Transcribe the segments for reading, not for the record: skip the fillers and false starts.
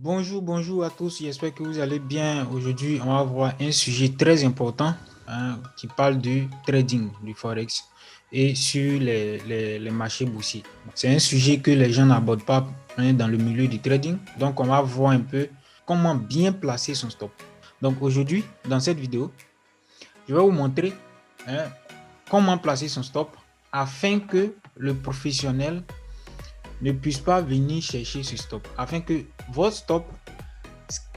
Bonjour à tous, j'espère que vous allez bien. Aujourd'hui, on va voir un sujet très important qui parle du trading, du Forex et sur les marchés boursiers. C'est un sujet que les gens n'abordent pas dans le milieu du trading. Donc, on va voir un peu comment bien placer son stop. Donc, aujourd'hui, dans cette vidéo, je vais vous montrer comment placer son stop afin que le professionnel ne puisse pas venir chercher ce stop. Afin que votre stop,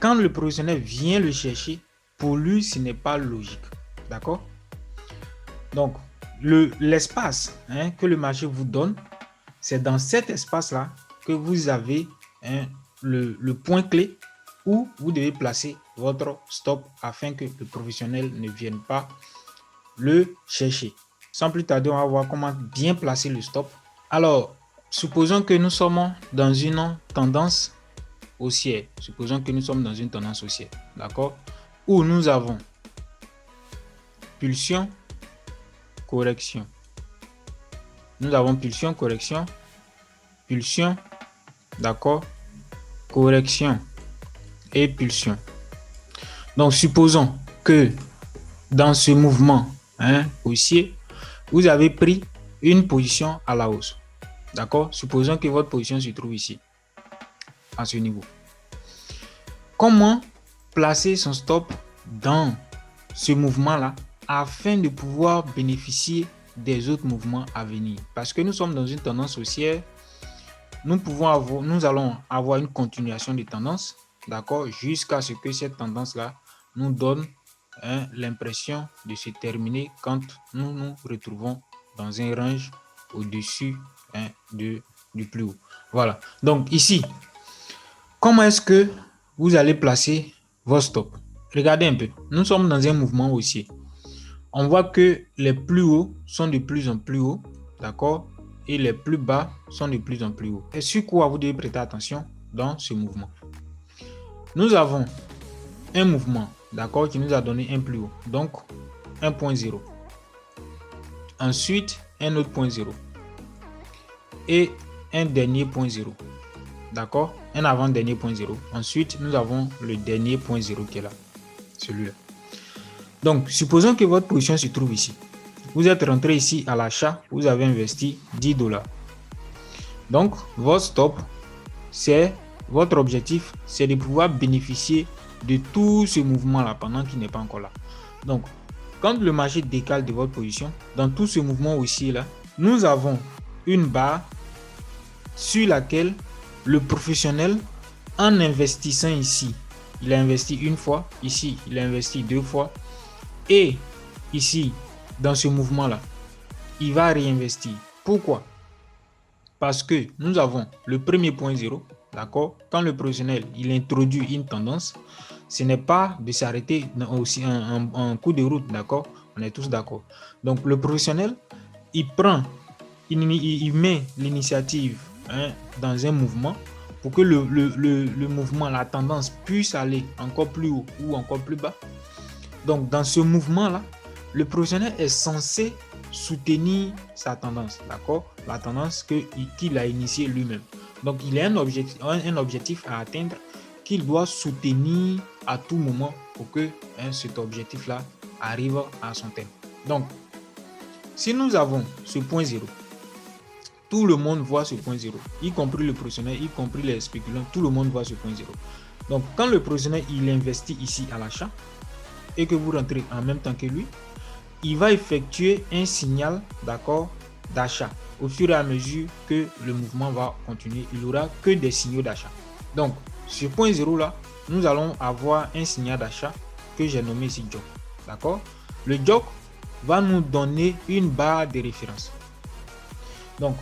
quand le professionnel vient le chercher, pour lui, ce n'est pas logique. D'accord? Donc, l'espace que le marché vous donne, c'est dans cet espace-là que vous avez le point clé où vous devez placer votre stop afin que le professionnel ne vienne pas le chercher. Sans plus tarder, on va voir comment bien placer le stop. Alors, supposons que nous sommes dans une tendance haussière. Supposons que nous sommes dans une tendance haussière, d'accord, où nous avons pulsion, correction. Nous avons pulsion, correction, pulsion, d'accord, correction et pulsion. Donc, supposons que dans ce mouvement haussier, vous avez pris une position à la hausse, d'accord. Supposons que votre position se trouve ici, à ce niveau. Comment placer son stop dans ce mouvement-là afin de pouvoir bénéficier des autres mouvements à venir? Parce que nous sommes dans une tendance haussière, nous allons avoir une continuation de tendance, d'accord, jusqu'à ce que cette tendance-là nous donne l'impression de se terminer quand nous nous retrouvons dans un range au-dessus du plus haut. Voilà. Donc ici, comment est-ce que vous allez placer vos stops? Regardez un peu. Nous sommes dans un mouvement haussier. On voit que les plus hauts sont de plus en plus hauts, d'accord? Et les plus bas sont de plus en plus hauts. Et sur quoi vous devez prêter attention dans ce mouvement? Nous avons un mouvement, d'accord, qui nous a donné un plus haut. Donc, 1.0. Ensuite, un autre point 0. Et un dernier point 0. D'accord? Un avant-dernier point 0. Ensuite, nous avons le dernier point 0 qui est là. Celui-là. Donc, supposons que votre position se trouve ici. Vous êtes rentré ici à l'achat, vous avez investi $10. Donc, votre stop, c'est votre objectif, c'est de pouvoir bénéficier de tout ce mouvement-là pendant qu'il n'est pas encore là. Donc, quand le marché décale de votre position, dans tout ce mouvement aussi là, nous avons une barre sur laquelle le professionnel, en investissant ici, il a investi une fois, ici, il a investi deux fois, et ici, dans ce mouvement-là, il va réinvestir. Pourquoi? Parce que nous avons le premier point 0, d'accord? Quand le professionnel, il introduit une tendance, ce n'est pas de s'arrêter aussi en coup de route, d'accord? On est tous d'accord. Donc, le professionnel, il met l'initiative dans un mouvement pour que le mouvement, la tendance puisse aller encore plus haut ou encore plus bas. Donc, dans ce mouvement-là, le professionnel est censé soutenir sa tendance, d'accord? La tendance qu'il a initiée lui-même. Donc, il a un objectif à atteindre qu'il doit soutenir à tout moment pour que cet objectif-là arrive à son terme. Donc, si nous avons ce point 0, tout le monde voit ce point 0, y compris le professionnel, y compris les spéculants, tout le monde voit ce point 0. Donc, quand le professionnel il investit ici à l'achat et que vous rentrez en même temps que lui, il va effectuer un signal, d'accord, d'achat. Au fur et à mesure que le mouvement va continuer, il n'aura que des signaux d'achat. Donc, ce point 0 là, nous allons avoir un signal d'achat que j'ai nommé ici Jock. D'accord? Le Jock va nous donner une barre de référence. Donc,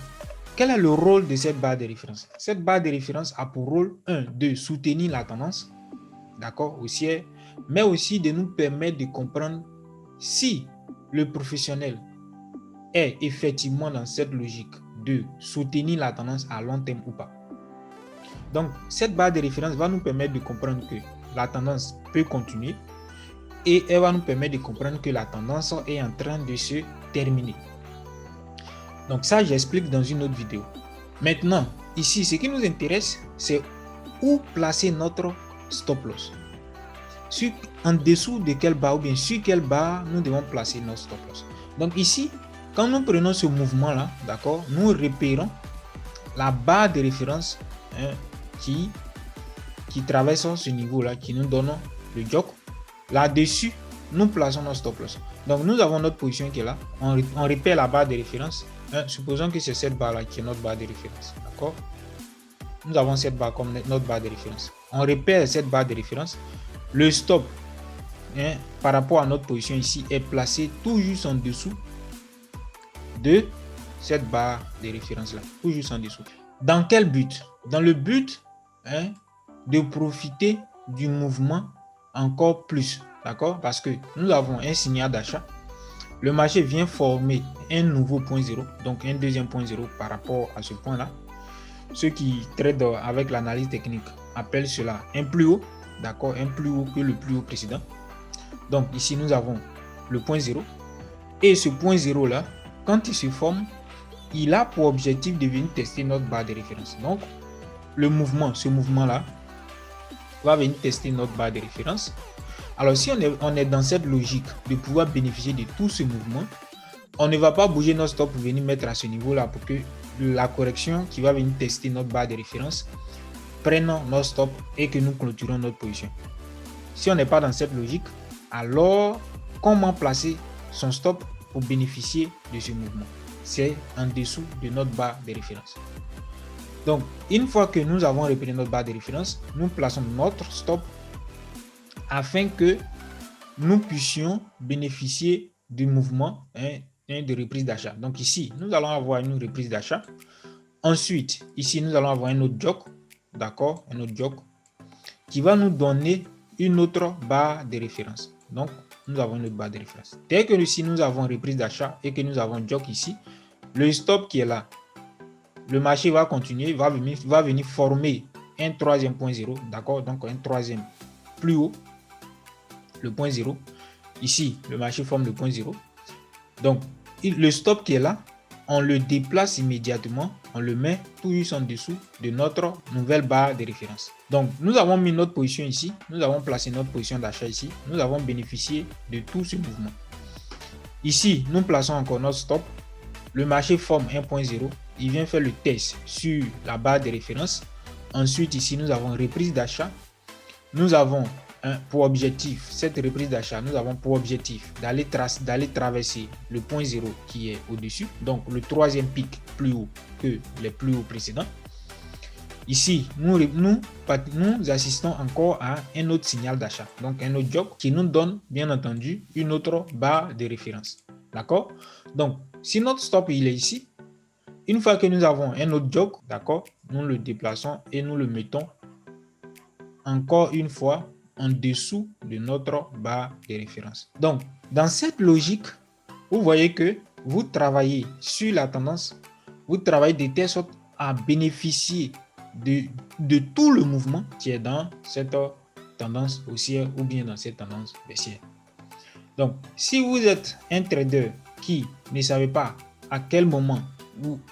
quel est le rôle de cette barre de référence? Cette barre de référence a pour rôle, de soutenir la tendance, d'accord, haussière, mais aussi de nous permettre de comprendre si le professionnel est effectivement dans cette logique de soutenir la tendance à long terme ou pas. Donc, cette barre de référence va nous permettre de comprendre que la tendance peut continuer et elle va nous permettre de comprendre que la tendance est en train de se terminer. Donc ça, j'explique dans une autre vidéo. Maintenant, ici, ce qui nous intéresse, c'est où placer notre stop loss. En dessous de quelle barre ou bien sur quelle barre nous devons placer notre stop loss. Donc ici, quand nous prenons ce mouvement là, d'accord, nous repérons la barre de référence qui traverse ce niveau là, qui nous donne le jock. Là-dessus, nous plaçons notre stop loss. Donc nous avons notre position qui est là, on repère la barre de référence. Supposons que c'est cette barre là qui est notre barre de référence, d'accord. Nous avons cette barre comme notre barre de référence. On repère cette barre de référence. Le stop par rapport à notre position ici est placé tout juste en dessous de cette barre de référence là, tout juste en dessous. Dans quel but? Dans le but de profiter du mouvement encore plus, d'accord, parce que nous avons un signal d'achat, le marché vient former un nouveau point zéro, donc un deuxième point zéro par rapport à ce point là. Ceux qui traitent avec l'analyse technique appellent cela un plus haut, d'accord, un plus haut que le plus haut précédent. Donc ici nous avons le point zéro, et ce point zéro là, quand il se forme, il a pour objectif de venir tester notre barre de référence. Donc le mouvement, ce mouvement là va venir tester notre barre de référence. Alors si on est dans cette logique de pouvoir bénéficier de tout ce mouvement, on ne va pas bouger notre stop pour venir mettre à ce niveau là pour que la correction qui va venir tester notre barre de référence prenne notre stop et que nous clôturons notre position. Si on n'est pas dans cette logique, alors comment placer son stop pour bénéficier de ce mouvement? C'est en dessous de notre barre de référence. Donc une fois que nous avons repéré notre barre de référence, nous plaçons notre stop afin que nous puissions bénéficier du mouvement de reprise d'achat. Donc ici, nous allons avoir une reprise d'achat. Ensuite, ici, nous allons avoir un autre jock, d'accord, un autre jock qui va nous donner une autre barre de référence. Donc, nous avons une autre barre de référence. Dès que ici, nous avons reprise d'achat et que nous avons jock ici, le stop qui est là, le marché va continuer, va venir former un troisième point zéro, d'accord, donc un troisième plus haut, le point zéro. Ici, le marché forme le point zéro. Donc, le stop qui est là, on le déplace immédiatement, on le met tout juste en dessous de notre nouvelle barre de référence. Donc, nous avons mis notre position ici, nous avons placé notre position d'achat ici, nous avons bénéficié de tout ce mouvement. Ici, nous plaçons encore notre stop, le marché forme un point zéro, il vient faire le test sur la barre de référence. Ensuite, ici, nous avons reprise d'achat, nous avons pour objectif, cette reprise d'achat, nous avons pour objectif d'aller traverser le point zéro qui est au-dessus, donc le troisième pic plus haut que les plus hauts précédents. Ici, nous assistons encore à un autre signal d'achat, donc un autre jock qui nous donne bien entendu une autre barre de référence. D'accord? Donc, si notre stop il est ici, une fois que nous avons un autre jock, d'accord, nous le déplaçons et nous le mettons encore une fois en dessous de notre barre de référence. Donc, dans cette logique, vous voyez que vous travaillez sur la tendance, vous travaillez de telle sorte à bénéficier de tout le mouvement qui est dans cette tendance haussière ou bien dans cette tendance baissière. Donc, si vous êtes un trader qui ne savez pas à quel moment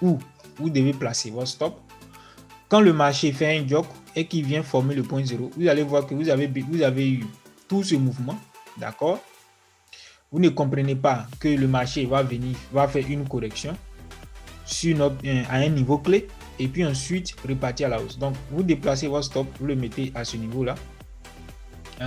où vous devez placer votre stop, quand le marché fait un jock et qui vient former le point zéro, vous allez voir que vous avez eu tout ce mouvement, d'accord? Vous ne comprenez pas que le marché va faire une correction sur à un niveau clé et puis ensuite repartir à la hausse. Donc, vous déplacez votre stop, vous le mettez à ce niveau-là.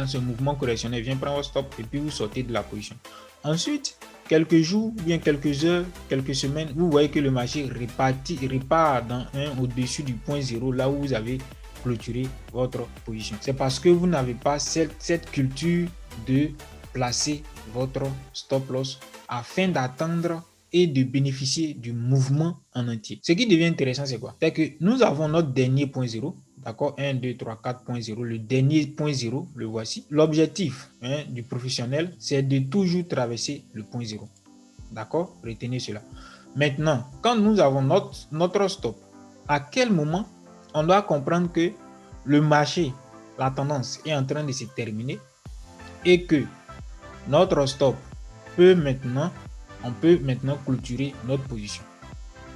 Ce mouvement correctionnel vient prendre votre stop et puis vous sortez de la position. Ensuite, quelques jours, bien quelques heures, quelques semaines, vous voyez que le marché repart au-dessus du point zéro, là où vous avez clôturé votre position. C'est parce que vous n'avez pas cette culture de placer votre stop loss afin d'attendre et de bénéficier du mouvement en entier. Ce qui devient intéressant, c'est quoi? C'est que nous avons notre dernier point zéro. D'accord, 1, 2, 3, 4.0, le dernier point 0, le voici. L'objectif du professionnel, c'est de toujours traverser le point 0. D'accord, retenez cela. Maintenant, quand nous avons notre stop, à quel moment on doit comprendre que le marché, la tendance est en train de se terminer et que notre stop on peut maintenant clôturer notre position.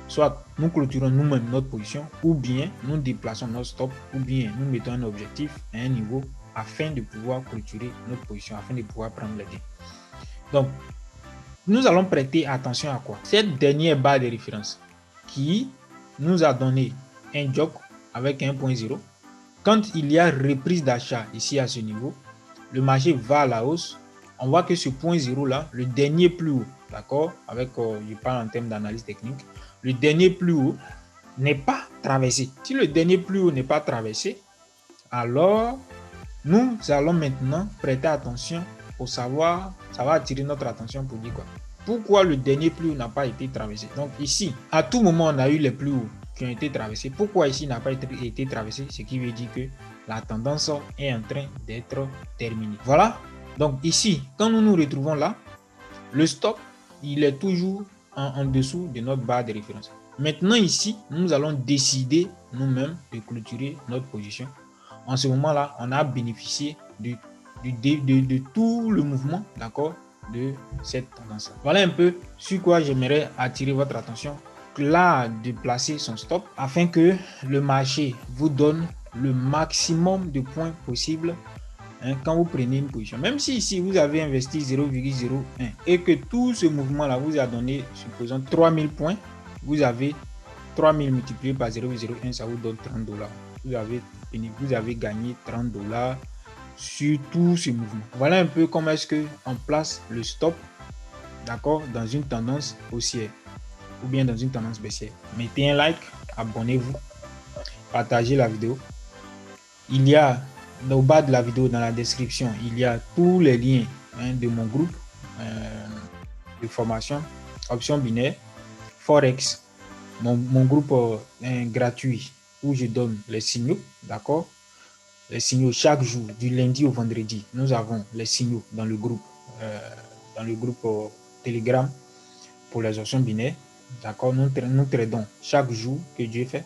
Soit nous clôturons nous-mêmes notre position, ou bien nous déplaçons notre stop, ou bien nous mettons un objectif à un niveau afin de pouvoir clôturer notre position, afin de pouvoir prendre les gains. Donc, nous allons prêter attention à quoi? Cette dernière barre de référence qui nous a donné un job avec 1.0. Quand il y a reprise d'achat ici à ce niveau, le marché va à la hausse. On voit que ce point 0 là, le dernier plus haut, d'accord, avec, je parle en termes d'analyse technique, le dernier plus haut n'est pas traversé. Si le dernier plus haut n'est pas traversé, alors nous allons maintenant prêter attention pour savoir, ça va attirer notre attention pour dire quoi? Pourquoi le dernier plus haut n'a pas été traversé? Donc ici, à tout moment, on a eu les plus hauts qui ont été traversés. Pourquoi ici n'a pas été traversé? Ce qui veut dire que la tendance est en train d'être terminée. Voilà. Donc ici, quand nous nous retrouvons là, le stop, il est toujours en dessous de notre barre de référence. Maintenant ici, nous allons décider nous-mêmes de clôturer notre position. En ce moment-là, on a bénéficié de tout le mouvement, d'accord, de cette tendance. Voilà un peu sur quoi j'aimerais attirer votre attention. Là, de placer son stop afin que le marché vous donne le maximum de points possible quand vous prenez une position. Même si ici vous avez investi 0,01 et que tout ce mouvement-là vous a donné, supposons 3000 points, vous avez 3000 multiplié par 0,01, ça vous donne 30 $. Vous avez gagné 30 $ sur tout ce mouvement. Voilà un peu comment est-ce qu'on place le stop, d'accord, dans une tendance haussière ou bien dans une tendance baissière. Mettez un like, abonnez-vous, partagez la vidéo. Il y a au bas de la vidéo, dans la description, il y a tous les liens de mon groupe de formation, options binaires, Forex, mon groupe gratuit où je donne les signaux, d'accord? Les signaux chaque jour, du lundi au vendredi. Nous avons les signaux dans le groupe Telegram pour les options binaires. D'accord, nous tradons chaque jour que Dieu fait.